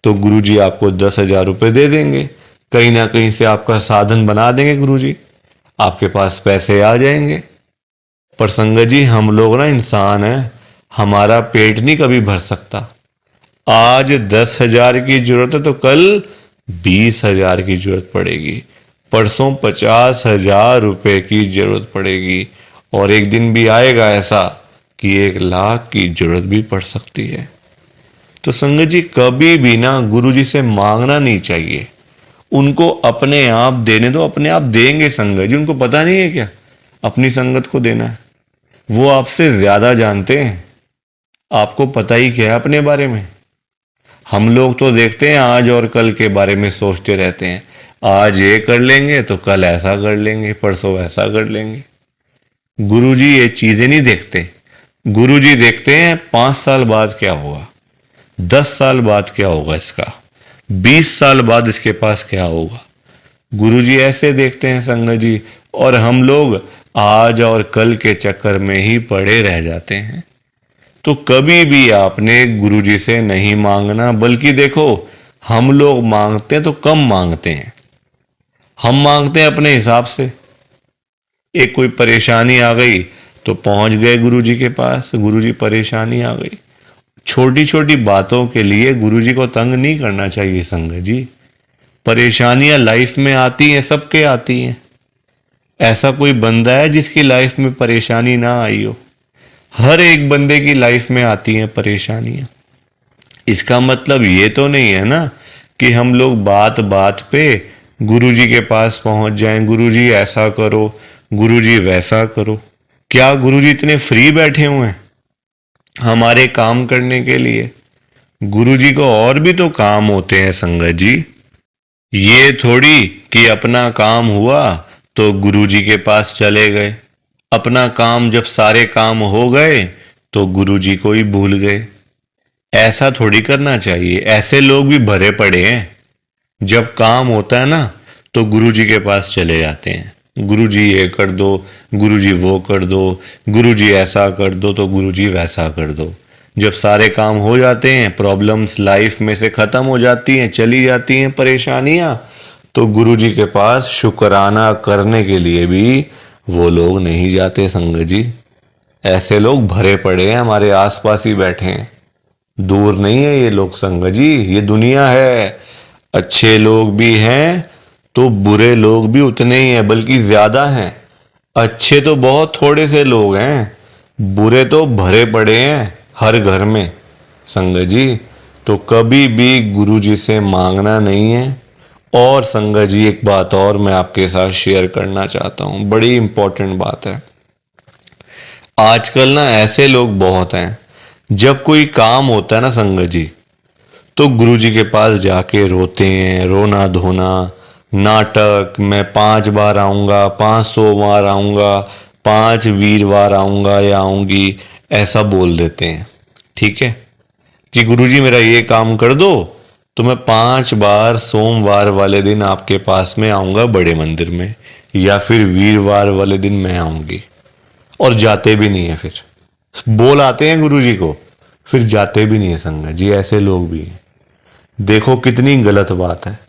तो गुरुजी आपको 10,000 रुपए दे देंगे, कहीं ना कहीं से आपका साधन बना देंगे गुरुजी, आपके पास पैसे आ जाएंगे। पर संगत जी हम लोग ना इंसान हैं, हमारा पेट नहीं कभी भर सकता। आज 10,000 की जरूरत है तो कल 20,000 की जरूरत पड़ेगी, परसों 50,000 रुपए की जरूरत पड़ेगी, और एक दिन भी आएगा ऐसा कि 1,00,000 की जरूरत भी पड़ सकती है। तो संगत जी कभी भी ना गुरु जी से मांगना नहीं चाहिए, उनको अपने आप देने दो, अपने आप देंगे संगत जी। उनको पता नहीं है क्या अपनी संगत को देना है, वो आपसे ज्यादा जानते हैं, आपको पता ही क्या है अपने बारे में। हम लोग तो देखते हैं आज और कल के बारे में सोचते रहते हैं, आज ये कर लेंगे तो कल ऐसा कर लेंगे, परसों ऐसा कर लेंगे। गुरुजी ये चीजें नहीं देखते, गुरुजी देखते हैं 5 साल बाद क्या होगा, 10 साल बाद क्या होगा इसका, 20 साल बाद इसके पास क्या होगा। गुरुजी ऐसे देखते हैं संगत जी, और हम लोग आज और कल के चक्कर में ही पड़े रह जाते हैं। तो कभी भी आपने गुरुजी से नहीं मांगना, बल्कि देखो हम लोग मांगते हैं तो कम मांगते हैं, हम मांगते हैं अपने हिसाब से। एक कोई परेशानी आ गई तो पहुंच गए गुरुजी के पास, गुरुजी परेशानी आ गई। छोटी छोटी बातों के लिए गुरुजी को तंग नहीं करना चाहिए संगत जी। परेशानियां लाइफ में आती हैं, सबके आती हैं, ऐसा कोई बंदा है जिसकी लाइफ में परेशानी ना आई हो? हर एक बंदे की लाइफ में आती हैं परेशानियां। इसका मतलब ये तो नहीं है ना कि हम लोग बात बात पे गुरुजी के पास पहुंच जाएं, गुरुजी ऐसा करो, गुरुजी वैसा करो। क्या गुरुजी इतने फ्री बैठे हुए हैं हमारे काम करने के लिए? गुरुजी को और भी तो काम होते हैं संगत जी। ये थोड़ी कि अपना काम हुआ तो गुरुजी के पास चले गए, अपना काम जब सारे काम हो गए तो गुरुजी को ही भूल गए। ऐसा थोड़ी करना चाहिए, ऐसे लोग भी भरे पड़े हैं, जब काम होता है ना तो गुरुजी के पास चले जाते हैं, गुरुजी ये कर दो, गुरुजी वो कर दो, गुरुजी ऐसा कर दो तो गुरुजी वैसा कर दो। जब सारे काम हो जाते हैं, प्रॉब्लम्स लाइफ में से खत्म हो जाती हैं, चली जाती हैं परेशानियां, तो गुरुजी के पास शुक्राना करने के लिए भी वो लोग नहीं जाते संगत जी। ऐसे लोग भरे पड़े हैं, हमारे आसपास ही बैठे हैं, दूर नहीं है ये लोग संगत जी, ये दुनिया है। अच्छे लोग भी हैं तो बुरे लोग भी उतने ही हैं, बल्कि ज्यादा हैं। अच्छे तो बहुत थोड़े से लोग हैं, बुरे तो भरे पड़े हैं हर घर में संगत जी। तो कभी भी गुरु जी से मांगना नहीं है। और संगत जी, एक बात और मैं आपके साथ शेयर करना चाहता हूं, बड़ी इंपॉर्टेंट बात है। आजकल ना ऐसे लोग बहुत हैं, जब कोई काम होता है ना संगत जी, तो गुरुजी के पास जाके रोते हैं, रोना धोना, नाटक, मैं 5 बार आऊँगा, 500 बार आऊँगा, 5 वीरवार आऊँगा या आऊँगी, ऐसा बोल देते हैं। ठीक है कि गुरुजी मेरा ये काम कर दो, तो मैं 5 बार सोमवार वाले दिन आपके पास में आऊँगा बड़े मंदिर में, या फिर वीरवार वाले दिन मैं आऊँगी। और जाते भी नहीं है, फिर बोल आते हैं गुरुजी को, फिर जाते भी नहीं है संगत जी। ऐसे लोग भी हैं। देखो कितनी गलत बात है।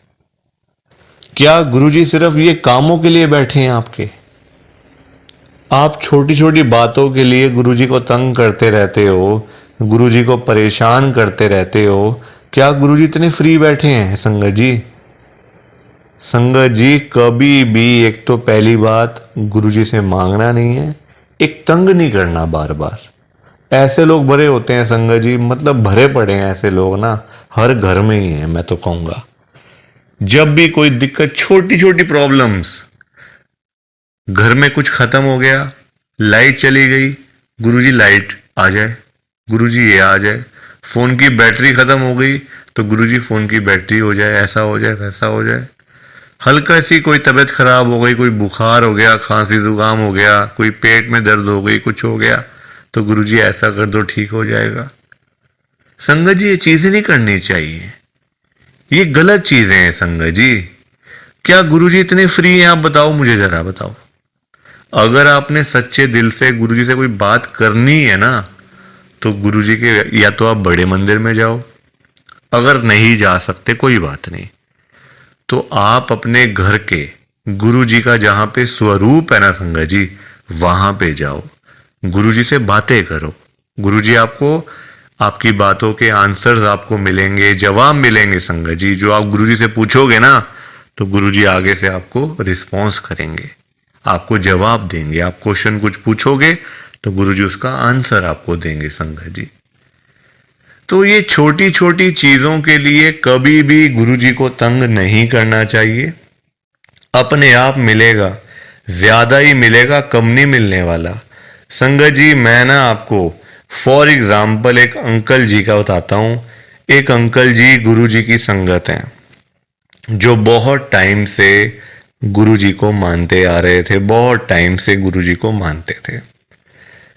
क्या गुरुजी सिर्फ ये कामों के लिए बैठे हैं आपके? आप छोटी छोटी बातों के लिए गुरुजी को तंग करते रहते हो, गुरुजी को परेशान करते रहते हो। क्या गुरुजी इतने फ्री बैठे हैं संगत जी? संगत जी, कभी भी, एक तो पहली बात, गुरुजी से मांगना नहीं है, एक तंग नहीं करना बार बार। ऐसे लोग भरे होते हैं संगत जी, मतलब भरे पड़े हैं ऐसे लोग ना, हर घर में ही है मैं तो कहूंगा। जब भी कोई दिक्कत, छोटी छोटी प्रॉब्लम्स, घर में कुछ खत्म हो गया, लाइट चली गई, गुरुजी लाइट आ जाए, गुरुजी ये आ जाए। फोन की बैटरी खत्म हो गई तो गुरुजी फोन की बैटरी हो जाए, ऐसा हो जाए, वैसा हो जाए। हल्का सी कोई तबीयत खराब हो गई, कोई बुखार हो गया, खांसी जुकाम हो गया, कोई पेट में दर्द हो गई, कुछ हो गया, तो गुरुजी ऐसा कर दो, ठीक हो जाएगा। संगत जी, ये चीजें नहीं करनी चाहिए, ये गलत चीजें हैं संगत जी। क्या गुरुजी इतने फ्री हैं? आप बताओ, मुझे जरा बताओ। अगर आपने सच्चे दिल से गुरुजी से कोई बात करनी है ना, तो गुरुजी के या तो आप बड़े मंदिर में जाओ, अगर नहीं जा सकते कोई बात नहीं, तो आप अपने घर के गुरुजी का जहां पे स्वरूप है ना संगत जी, वहां पे जाओ, गुरुजी से बातें करो। गुरुजी आपको, आपकी बातों के आंसर्स आपको मिलेंगे, जवाब मिलेंगे संगत जी। जो आप गुरुजी से पूछोगे ना, तो गुरुजी आगे से आपको रिस्पॉन्स करेंगे, आपको जवाब देंगे। आप क्वेश्चन कुछ पूछोगे तो गुरुजी उसका आंसर आपको देंगे संगत जी। तो ये छोटी छोटी चीजों के लिए कभी भी गुरुजी को तंग नहीं करना चाहिए। अपने आप मिलेगा, ज्यादा ही मिलेगा, कम नहीं मिलने वाला। संगत जी, मैं ना आपको फॉर एग्जाम्पल एक अंकल जी का बताता हूं। एक अंकल जी गुरुजी की संगत हैं, जो बहुत टाइम से गुरुजी को मानते आ रहे थे, बहुत टाइम से गुरुजी को मानते थे।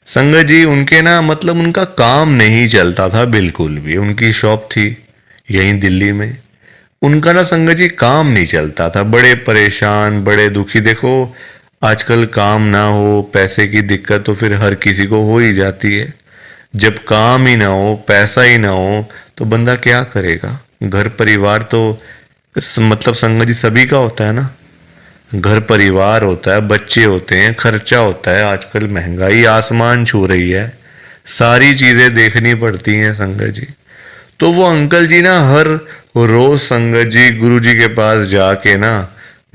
संगत जी, उनके ना, मतलब उनका काम नहीं चलता था बिल्कुल भी। उनकी शॉप थी यहीं दिल्ली में, उनका ना संगत जी काम नहीं चलता था, बड़े परेशान, बड़े दुखी। देखो आजकल काम ना हो, पैसे की दिक्कत तो फिर हर किसी को हो ही जाती है। जब काम ही ना हो, पैसा ही ना हो, तो बंदा क्या करेगा? घर परिवार तो मतलब संगत जी सभी का होता है ना, घर परिवार होता है, बच्चे होते हैं, खर्चा होता है। आजकल महंगाई आसमान छू रही है, सारी चीजें देखनी पड़ती हैं संगत जी। तो वो अंकल जी ना हर रोज संगत जी गुरुजी के पास जाके ना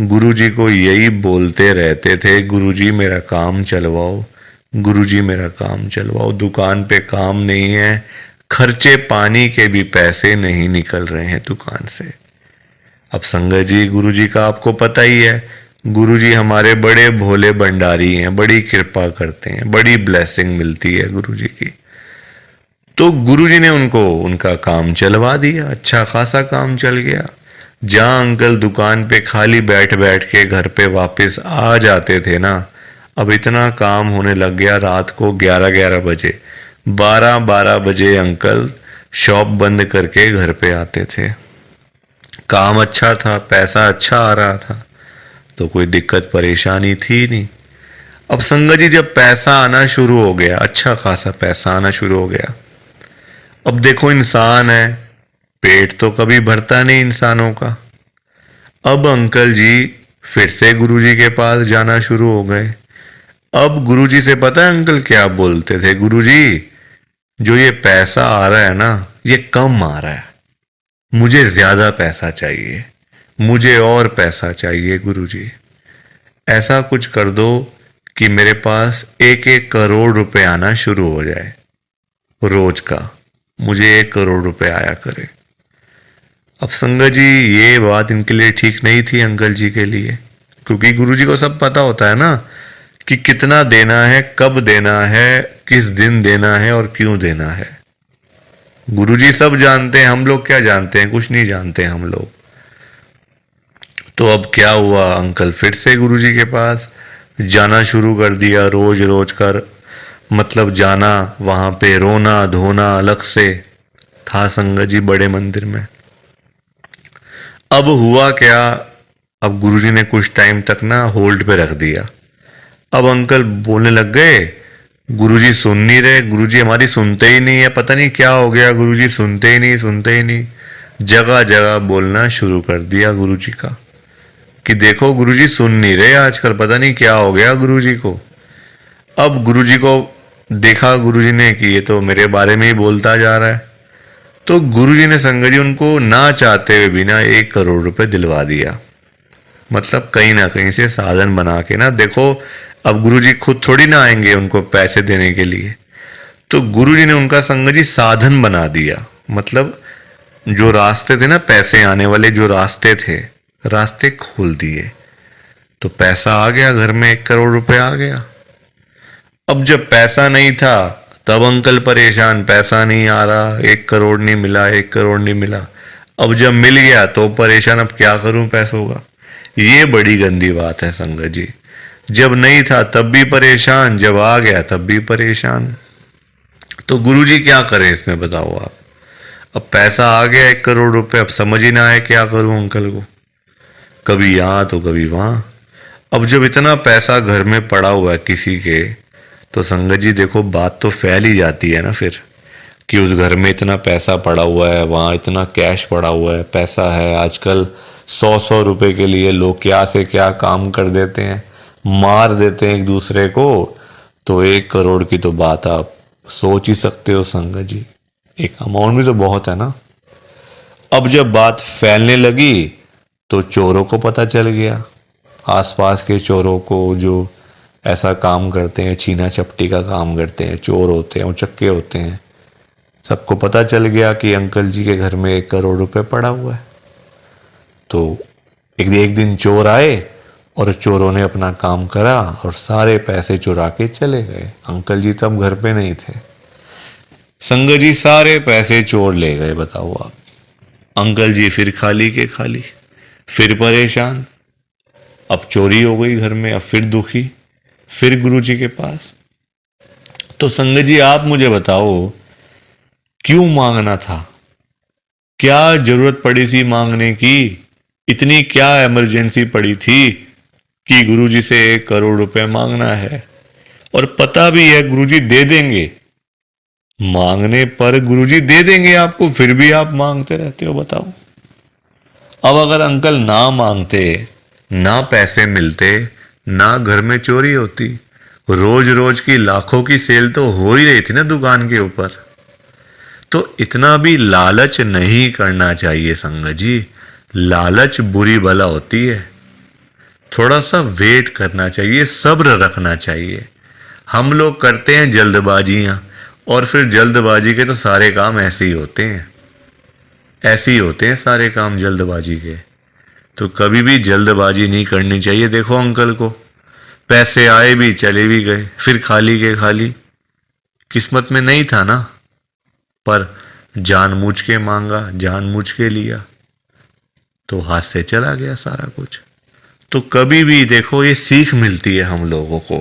गुरुजी को यही बोलते रहते थे, गुरुजी मेरा काम चलवाओ, गुरुजी मेरा काम चलवाओ, दुकान पे काम नहीं है, खर्चे पानी के भी पैसे नहीं निकल रहे हैं दुकान से। अब संगत जी, गुरुजी का आपको पता ही है, गुरुजी हमारे बड़े भोले भंडारी हैं, बड़ी कृपा करते हैं, बड़ी ब्लेसिंग मिलती है गुरुजी की। तो गुरुजी ने उनको उनका काम चलवा दिया, अच्छा खासा काम चल गया। जहां अंकल दुकान पे खाली बैठ बैठ के घर पे वापस आ जाते थे ना, अब इतना काम होने लग गया, रात को 11-11 बजे, 12-12 बजे अंकल शॉप बंद करके घर पे आते थे। काम अच्छा था, पैसा अच्छा आ रहा था, तो कोई दिक्कत परेशानी थी नहीं। अब संगत जी, जब पैसा आना शुरू हो गया, अच्छा खासा पैसा आना शुरू हो गया, अब देखो इंसान है, पेट तो कभी भरता नहीं इंसानों का। अब अंकल जी फिर से गुरुजी के पास जाना शुरू हो गए। अब गुरुजी से पता है अंकल क्या बोलते थे? गुरुजी, जो ये पैसा आ रहा है ना, ये कम आ रहा है, मुझे ज़्यादा पैसा चाहिए, मुझे और पैसा चाहिए गुरुजी। ऐसा कुछ कर दो कि मेरे पास 1-1 करोड़ रुपए आना शुरू हो जाए रोज का, मुझे 1 करोड़ रुपए आया करे। अब संगत जी ये बात इनके लिए ठीक नहीं थी, अंकल जी के लिए, क्योंकि गुरुजी को सब पता होता है ना कि कितना देना है, कब देना है, किस दिन देना है और क्यों देना है। गुरुजी सब जानते हैं, हम लोग क्या जानते हैं, कुछ नहीं जानते हम लोग। तो अब क्या हुआ, अंकल फिर से गुरुजी के पास जाना शुरू कर दिया, रोज रोज कर, मतलब जाना, वहां पे रोना धोना अलग से था संगत जी बड़े मंदिर में। अब हुआ क्या, अब गुरुजी ने कुछ टाइम तक ना होल्ड पे रख दिया। अब अंकल बोलने लग गए, गुरुजी सुन नहीं रहे, गुरुजी हमारी सुनते ही नहीं है, पता नहीं क्या हो गया, गुरुजी सुनते ही नहीं, सुनते ही नहीं। जगह जगह बोलना शुरू कर दिया गुरुजी का कि देखो गुरुजी सुन नहीं रहे आजकल, पता नहीं क्या हो गया गुरुजी को। अब गुरुजी को देखा गुरुजी ने कि ये तो मेरे बारे में ही बोलता जा रहा है, तो गुरुजी ने संगत जी उनको ना चाहते हुए भी ना 1 करोड़ रुपए दिलवा दिया। मतलब कहीं ना कहीं से साधन बना के ना, देखो अब गुरुजी खुद थोड़ी ना आएंगे उनको पैसे देने के लिए, तो गुरुजी ने उनका संगत जी साधन बना दिया। मतलब जो रास्ते थे ना पैसे आने वाले, जो रास्ते थे, रास्ते खोल दिए, तो पैसा आ गया घर में, 1 करोड़ रुपए आ गया। अब जब पैसा नहीं था तब अंकल परेशान, पैसा नहीं आ रहा, 1 करोड़ नहीं मिला, 1 करोड़ नहीं मिला। अब जब मिल गया तो परेशान, अब क्या करूं पैसों का। ये बड़ी गंदी बात है संगत जी, जब नहीं था तब भी परेशान, जब आ गया तब भी परेशान। तो गुरुजी क्या करें इसमें बताओ आप। अब पैसा आ गया 1 करोड़ रुपए, अब समझ ही ना आए क्या करूं अंकल को, कभी यहाँ तो कभी वहां। अब जब इतना पैसा घर में पड़ा हुआ है किसी के, तो संगत जी देखो बात तो फैल ही जाती है ना फिर, कि उस घर में इतना पैसा पड़ा हुआ है, वहाँ इतना कैश पड़ा हुआ है, पैसा है। आजकल 100-100 रुपए के लिए लोग क्या से क्या काम कर देते हैं, मार देते हैं एक दूसरे को। तो 1 करोड़ की तो बात आप सोच ही सकते हो संगत जी, एक अमाउंट भी तो बहुत है ना। अब जब बात फैलने लगी तो चोरों को पता चल गया, आसपास के चोरों को, जो ऐसा काम करते हैं, छीना चपटी का काम करते हैं, चोर होते हैं, उचक्के होते हैं, सबको पता चल गया कि अंकल जी के घर में 1 करोड़ रुपए पड़ा हुआ है। तो एक दिन चोर आए और चोरों ने अपना काम करा और सारे पैसे चुरा के चले गए। अंकल जी तब घर पे नहीं थे, संगत जी सारे पैसे चोर ले गए। बताओ आप, अंकल जी फिर खाली के खाली, फिर परेशान। अब चोरी हो गई घर में, अब फिर दुखी, फिर गुरुजी के पास। तो संगत जी आप मुझे बताओ क्यों मांगना था, क्या जरूरत पड़ी थी मांगने की, इतनी क्या इमरजेंसी पड़ी थी कि गुरुजी से 1 करोड़ रुपए मांगना है। और पता भी है गुरुजी दे देंगे, मांगने पर गुरुजी दे देंगे आपको, फिर भी आप मांगते रहते हो। बताओ, अब अगर अंकल ना मांगते, ना पैसे मिलते, ना घर में चोरी होती, रोज रोज की लाखों की सेल तो हो ही रही थी ना दुकान के ऊपर। तो इतना भी लालच नहीं करना चाहिए संगत जी, लालच बुरी बला होती है। थोड़ा सा वेट करना चाहिए, सब्र रखना चाहिए। हम लोग करते हैं जल्दबाजियां, और फिर जल्दबाजी के तो सारे काम ऐसे ही होते हैं, ऐसे ही होते हैं सारे काम जल्दबाजी के। तो कभी भी जल्दबाजी नहीं करनी चाहिए। देखो अंकल को पैसे आए भी चले भी गए, फिर खाली के खाली। किस्मत में नहीं था ना, पर जानबूझ के मांगा, जानबूझ के लिया, तो हाथ से चला गया सारा कुछ। तो कभी भी देखो ये सीख मिलती है हम लोगों को,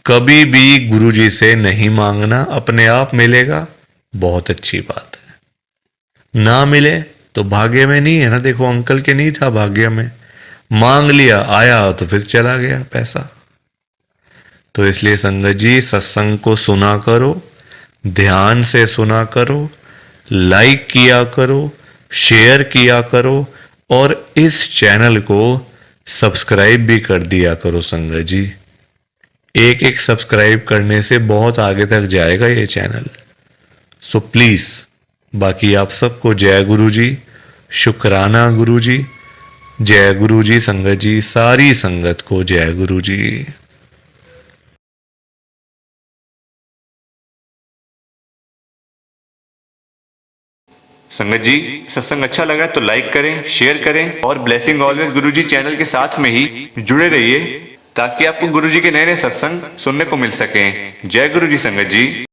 कभी भी गुरुजी से नहीं मांगना, अपने आप मिलेगा, बहुत अच्छी बात है। ना मिले तो भाग्य में नहीं है ना। देखो अंकल के नहीं था भाग्य में, मांग लिया, आया तो फिर चला गया पैसा। तो इसलिए संगत जी सत्संग को सुना करो, ध्यान से सुना करो, लाइक किया करो, शेयर किया करो, और इस चैनल को सब्सक्राइब भी कर दिया करो संगत जी। एक एक सब्सक्राइब करने से बहुत आगे तक जाएगा ये चैनल। सो प्लीज, बाकी आप सबको जय गुरु जी, शुक्राना गुरु जी। जय गुरु जी संगत जी, सारी संगत को जय गुरु जी। संगत जी, सत्संग अच्छा लगा तो लाइक करें, शेयर करें और ब्लेसिंग ऑलवेज गुरुजी चैनल के साथ में ही जुड़े रहिए ताकि आपको गुरुजी के नए नए सत्संग सुनने को मिल सकें। जय गुरु जी संगत जी।